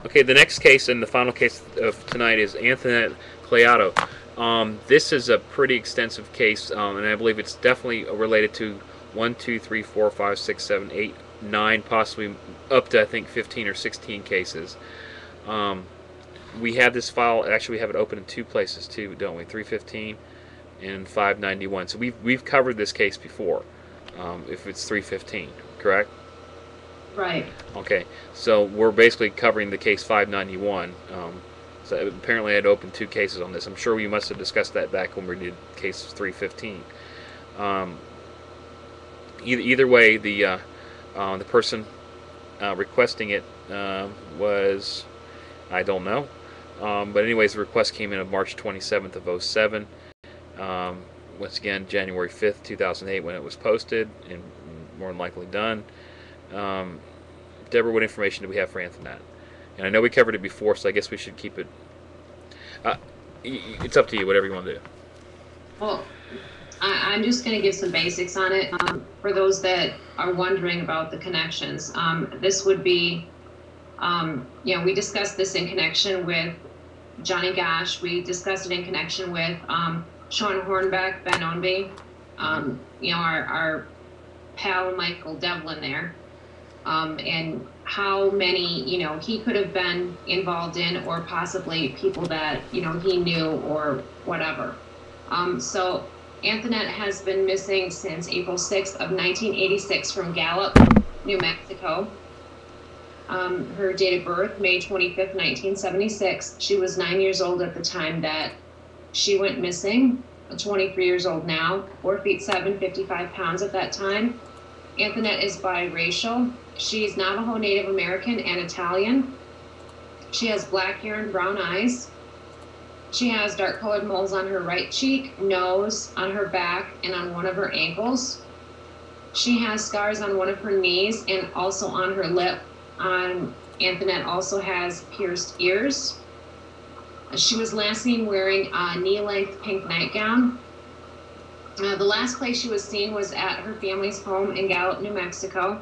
Okay, the next case and the final case of tonight is Anthonette Cayedi. This is a pretty extensive case, and I believe it's definitely related to 1, 2, 3, 4, 5, 6, 7, 8, 9, possibly up to, I think, 15 or 16 cases. We have this file, actually we have it open in 2 places too, don't we? 315 and 591. So we've covered this case before, if it's 315, correct? Right. Okay, so we're basically covering the case 591. So apparently I had opened 2 cases on this. I'm sure we must have discussed that back when we did case 315. Either way, the person requesting it was, I don't know. But anyways, the request came in on March 27th of 07. Once again, January 5th, 2008 when it was posted and more than likely done. Deborah, what information do we have for Anthonette? And I know we covered it before, so I guess we should keep it. It's up to you, whatever you want to do. Well, I'm just going to give some basics on it for those that are wondering about the connections. This would be, we discussed this in connection with Johnny Gosh. We discussed it in connection with Sean Hornbeck, Ben Onby, our pal Michael Devlin there, and how many, he could have been involved in, or possibly people that, he knew or whatever. So Anthonette has been missing since April 6th of 1986 from Gallup, New Mexico. Her date of birth, May 25th, 1976. She was 9 years old at the time that she went missing, 23 years old now, 4 feet 7, 55 pounds at that time. Anthonette is biracial. She's Navajo, Native American, and Italian. She has black hair and brown eyes. She has dark-colored moles on her right cheek, nose, on her back, and on one of her ankles. She has scars on one of her knees and also on her lip. Anthonette also has pierced ears. She was last seen wearing a knee-length pink nightgown. The last place she was seen was at her family's home in Gallup, New Mexico.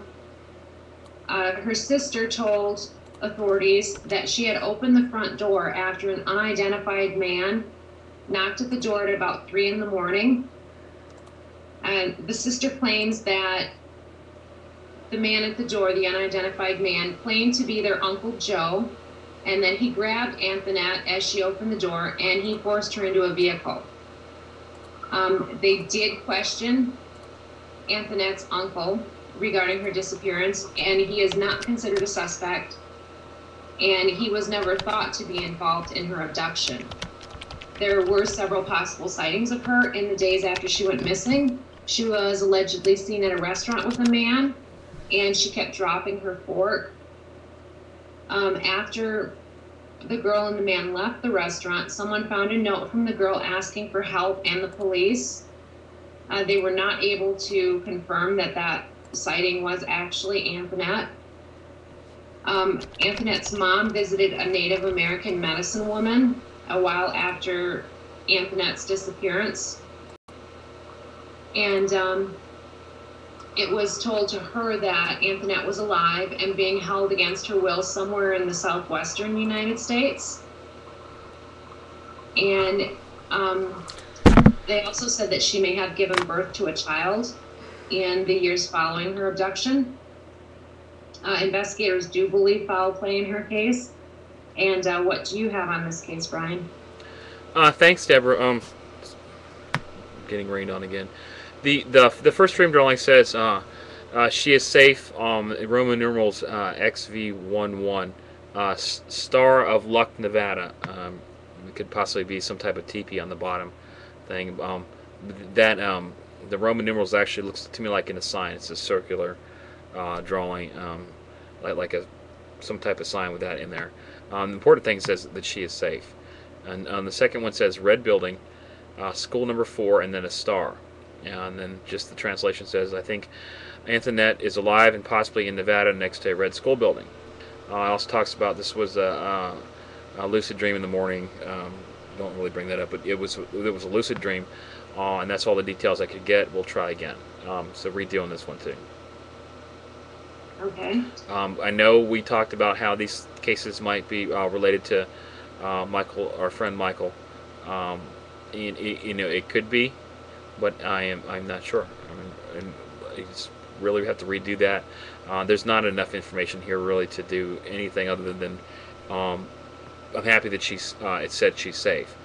Her sister told authorities that she had opened the front door after an unidentified man knocked at the door at about 3 in the morning. And the sister claims that the man at the door, the unidentified man, claimed to be their Uncle Joe, and then he grabbed Anthonette as she opened the door and he forced her into a vehicle. They did question Anthonette's uncle regarding her disappearance, and he is not considered a suspect, and he was never thought to be involved in her abduction. There were several possible sightings of her in the days after she went missing. She was allegedly seen at a restaurant with a man, and she kept dropping her fork. After the girl and the man left the restaurant, someone found a note from the girl asking for help and the police. They were not able to confirm that sighting was actually Anthonette. Anthonette's mom visited a Native American medicine woman a while after Anthonette's disappearance. And it was told to her that Anthonette was alive and being held against her will somewhere in the southwestern United States. And they also said that she may have given birth to a child in the years following her abduction. Investigators do believe foul play in her case. And what do you have on this case, Brian? Thanks, Deborah. Getting rained on again. The first stream drawing says she is safe. Roman numerals XV11. Star of Luck, Nevada. It could possibly be some type of teepee on the bottom thing. The Roman numerals actually looks to me like in a sign. It's a circular drawing, like some type of sign with that in there. The important thing says that she is safe. And the second one says red building, school number 4, and then a star. And then just the translation says, I think Anthonette is alive and possibly in Nevada next to a red school building. It also talks about this was a lucid dream in the morning. Don't really bring that up, but it was a lucid dream, and that's all the details I could get. We'll try again. So read on this one too. Okay. I know we talked about how these cases might be related to Michael, our friend Michael. It could be, but I'm not sure. I just really have to redo that. There's not enough information here really to do anything other than I'm happy that it said she's safe.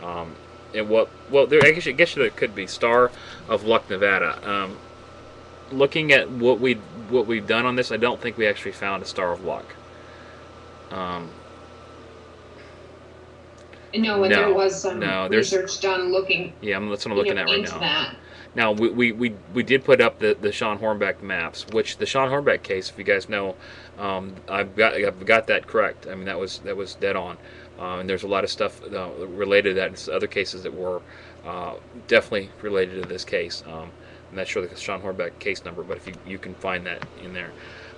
And I guess there could be Star of Luck, Nevada. Looking at what we've done on this, I don't think we actually found a Star of Luck. There was some research done looking. Yeah, that's what I'm looking at right now. That. Now we did put up the Sean Hornbeck maps, which the Sean Hornbeck case, if you guys know, I've got that correct. I mean that was dead on, and there's a lot of stuff related to that. And other cases that were definitely related to this case. I'm not sure the Sean Hornbeck case number, but if you can find that in there.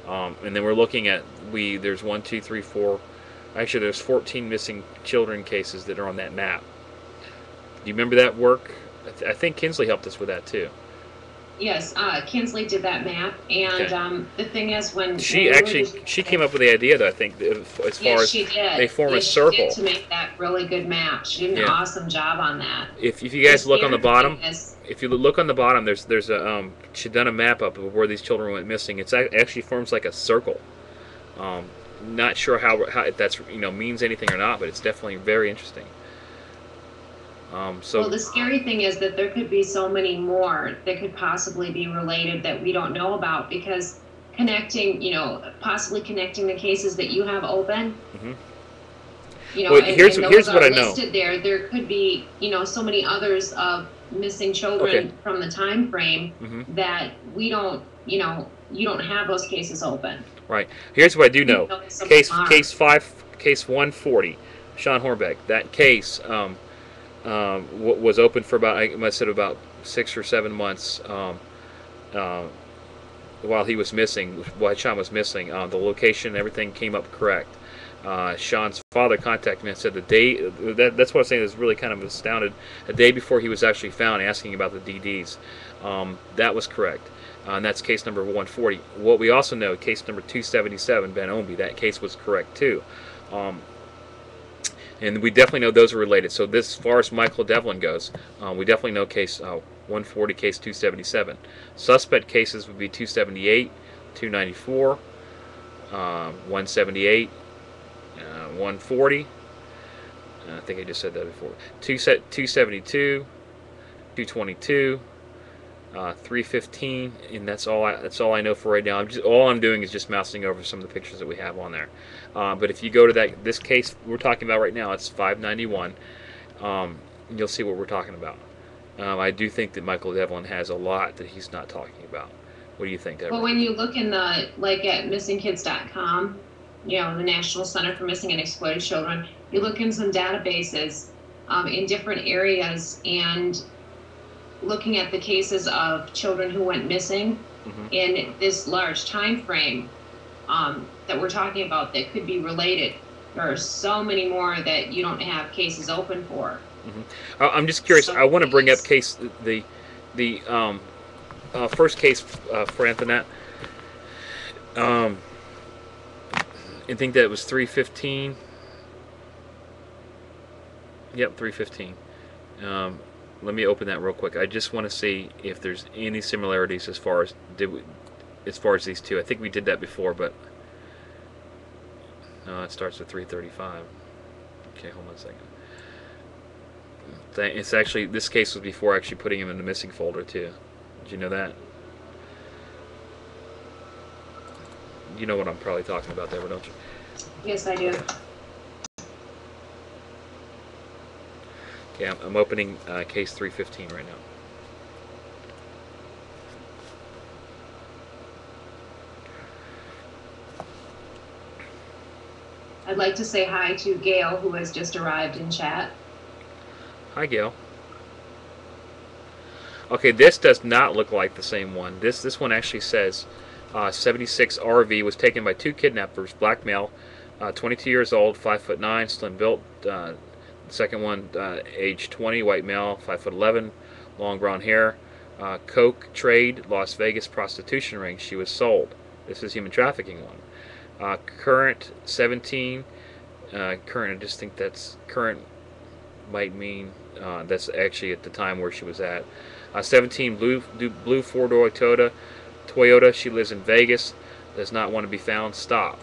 And then we're looking at there's 1, 2, 3, 4. Actually, there's 14 missing children cases that are on that map. Do you remember that work, I think Kinsley helped us with that too. Yes, Kinsley did that map, and Okay. the thing is, when She we were actually just she came up with the idea, though, I think, as far yes, as she they did. form a Yes, she did, circle. to make that really good map. She did an Yeah. awesome job on that. If you The guys look on the scary thing bottom, is, if you look on the bottom, there's a she done a map up of where these children went missing. It's actually forms like a circle. Um, Not sure how if that's means anything or not, but it's definitely very interesting. well, So the scary thing is that there could be so many more that could possibly be related that we don't know about, because connecting, possibly connecting the cases that you have open, mhm. Well, and those here's what are I know. listed there. There could be, so many others of missing Okay. children from the time frame Hmm. that we don't, you don't have those cases open. Right. Here's what I do Even know. though some are. Case 5, case 140, Sean Hornbeck. That case was open for about, I said, about 6 or 7 months. Uh, while he was missing, while Sean was missing, the location and everything came up correct. Sean's father contacted me and said the day that's what I'm saying is really kind of astounded. A day before he was actually found, asking about the DDs. That was correct. And that's case number 140. What we also know, case number 277, Ben Omby, that case was correct too. Um, and we definitely know those are related. So this, as far as Michael Devlin goes, we definitely know case 140, case 277. Suspect cases would be 278, 294, 178, 140. I think I just said that before. 272, 222. 315, and that's all I know for right now. All I'm doing is just mousing over some of the pictures that we have on there. But if you go to this case we're talking about right now, it's 591. You'll see what we're talking about. I do think that Michael Devlin has a lot that he's not talking about. What do you think, Deborah? Well, when you look in at missingkids.com, the National Center for Missing and Exploited Children, you look in some databases in different areas, and looking at the cases of children who went missing in this large time frame that we're talking about that could be related. There are so many more that you don't have cases open for. I'm just curious. I want to bring up the first case for Anthonette. I think that was 315. Yep, 315. Let me open that real quick. I just want to see if there's any similarities as far as these two. I think we did that before, but it starts with 335. Okay, hold on a second. It's actually, this case was before actually putting him in the missing folder too. Did you know that? You know what I'm probably talking about, Deborah, don't you? Yes, I do. Okay, I'm opening case 315 right now. I'd like to say hi to Gail, who has just arrived in chat. Hi, Gail. Okay, this does not look like the same one. This one actually says 76 RV was taken by 2 kidnappers, black male, 22 years old, 5'9", slim built. Second one, age 20, white male, 5'11", long brown hair. Coke trade, Las Vegas prostitution ring. She was sold. This is human trafficking one. Current 17. Current, I just think that's current might mean that's actually at the time where she was at. 17, blue 4-door Toyota. She lives in Vegas. Does not want to be found. Stop.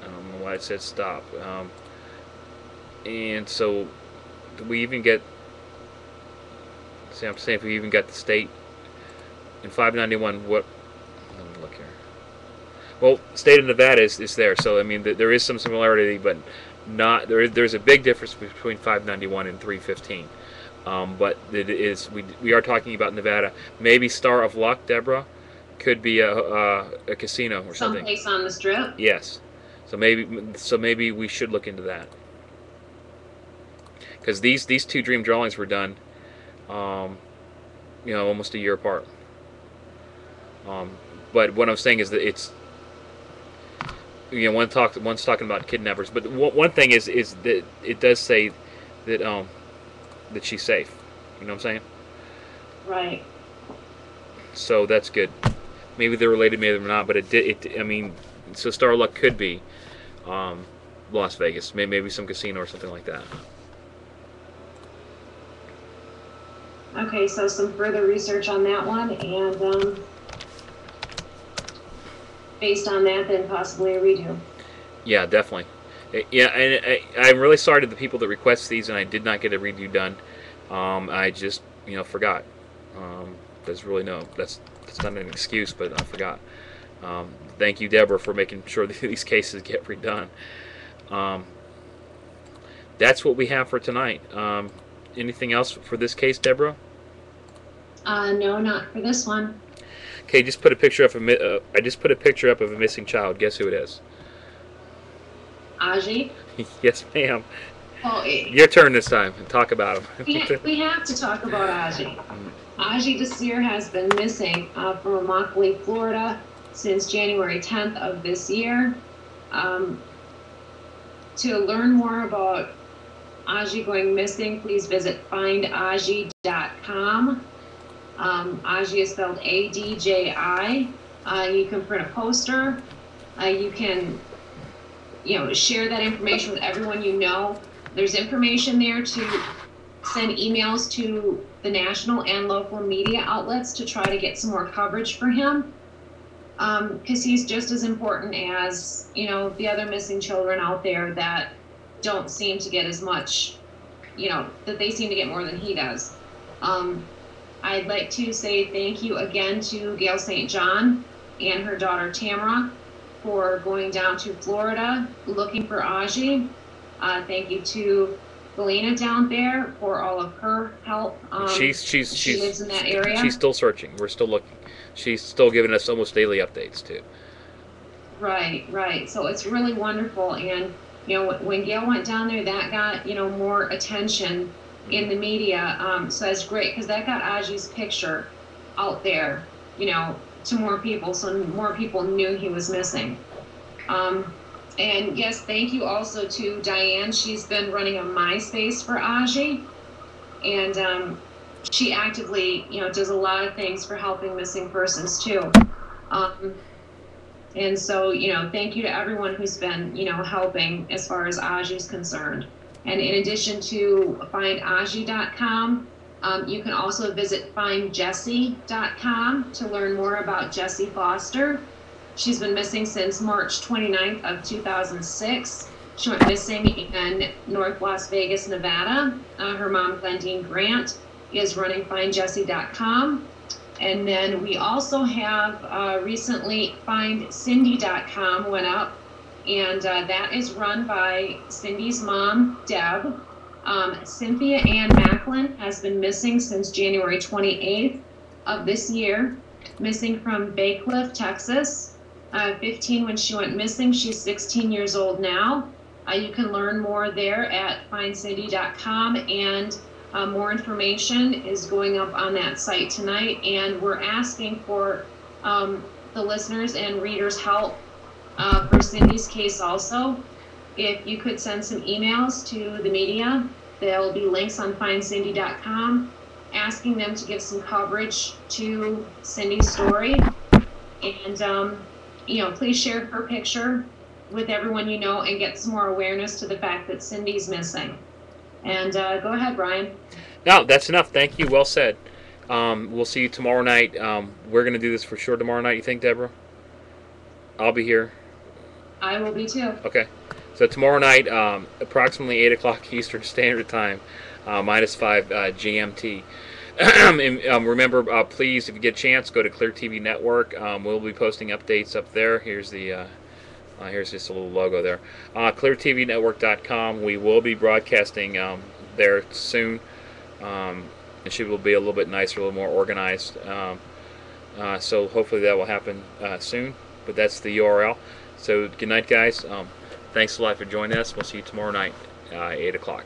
I don't know why it said stop. And so we even get, see, I'm saying if we even got the state in 591. What? Let me look here. Well, state of Nevada is there, so I mean there is some similarity, but not there's a big difference between 591 and 315. But it is we are talking about Nevada. Maybe Star of Luck, Deborah, could be a casino or something. Someplace on the Strip. Yes. So maybe we should look into that. Because these 2 dream drawings were done, almost a year apart. But what I'm saying is that it's, one's talking about kidnappers, but one thing is that it does say that that she's safe. You know what I'm saying? Right. So that's good. Maybe they're related, maybe they're not, but it did. I mean, so Star Luck could be Las Vegas, maybe some casino or something like that. Okay, so some further research on that one, and based on that, then possibly a redo. Yeah, definitely. Yeah, and I'm really sorry to the people that request these, and I did not get a redo done. I just, forgot. There's really that's not an excuse, but I forgot. Thank you, Deborah, for making sure that these cases get redone. That's what we have for tonight. Anything else for this case, Deborah? No, not for this one. Okay, just put a picture up I just put a picture up of a missing child. Guess who it is? Aji? Yes, ma'am. Well, your turn this time. Talk about him. we have to talk about Aji. Aji Desir has been missing from Immokalee, Florida since January 10th of this year. To learn more about Aji going missing, please visit findaji.com. Aji is spelled A-D-J-I. You can print a poster. You can, share that information with everyone you know. There's information there to send emails to the national and local media outlets to try to get some more coverage for him. Because he's just as important as, the other missing children out there that don't seem to get as much, that they seem to get more than he does. I'd like to say thank you again to Gail St. John and her daughter Tamara for going down to Florida looking for Aji. Thank you to Galena down there for all of her help. She lives in that area. She's still searching. We're still looking. She's still giving us almost daily updates too. Right. So it's really wonderful. And when Gail went down there, that got more attention in the media. So that's great because that got Aji's picture out there, to more people, so more people knew he was missing. And yes, thank you also to Diane. She's been running a MySpace for Aji, and she actively, does a lot of things for helping missing persons too. And so, thank you to everyone who's been, helping as far as Aji's concerned. And in addition to findaji.com, you can also visit findjessie.com to learn more about Jessie Foster. She's been missing since March 29th of 2006. She went missing in North Las Vegas, Nevada. Her mom, Glendine Grant, is running findjessie.com. And then we also have recently findcindy.com went up, and that is run by Cindy's mom, Deb. Cynthia Ann Macklin has been missing since January 28th of this year, missing from Bay Cliff, Texas. 15 when she went missing. She's 16 years old now. You can learn more there at findcindy.com, and more information is going up on that site tonight. And we're asking for the listeners and readers' help for Cindy's case also. If you could send some emails to the media, there'll be links on findcindy.com asking them to give some coverage to Cindy's story. And please share her picture with everyone you know and get some more awareness to the fact that Cindy's missing. And go ahead, Brian. No, that's enough. Thank you. Well said. We'll see you tomorrow night. We're going to do this for sure tomorrow night, you think, Deborah? I'll be here. I will be too. Okay. So tomorrow night, approximately 8 o'clock Eastern Standard Time, -5 GMT. And remember, please, if you get a chance, go to Clear TV Network. We'll be posting updates up there. Here's the here's just a little logo there. ClearTVNetwork.com. We will be broadcasting there soon. It should will be a little bit nicer, a little more organized. So hopefully that will happen soon. But that's the URL. So good night, guys. Thanks a lot for joining us. We'll see you tomorrow night, 8 o'clock.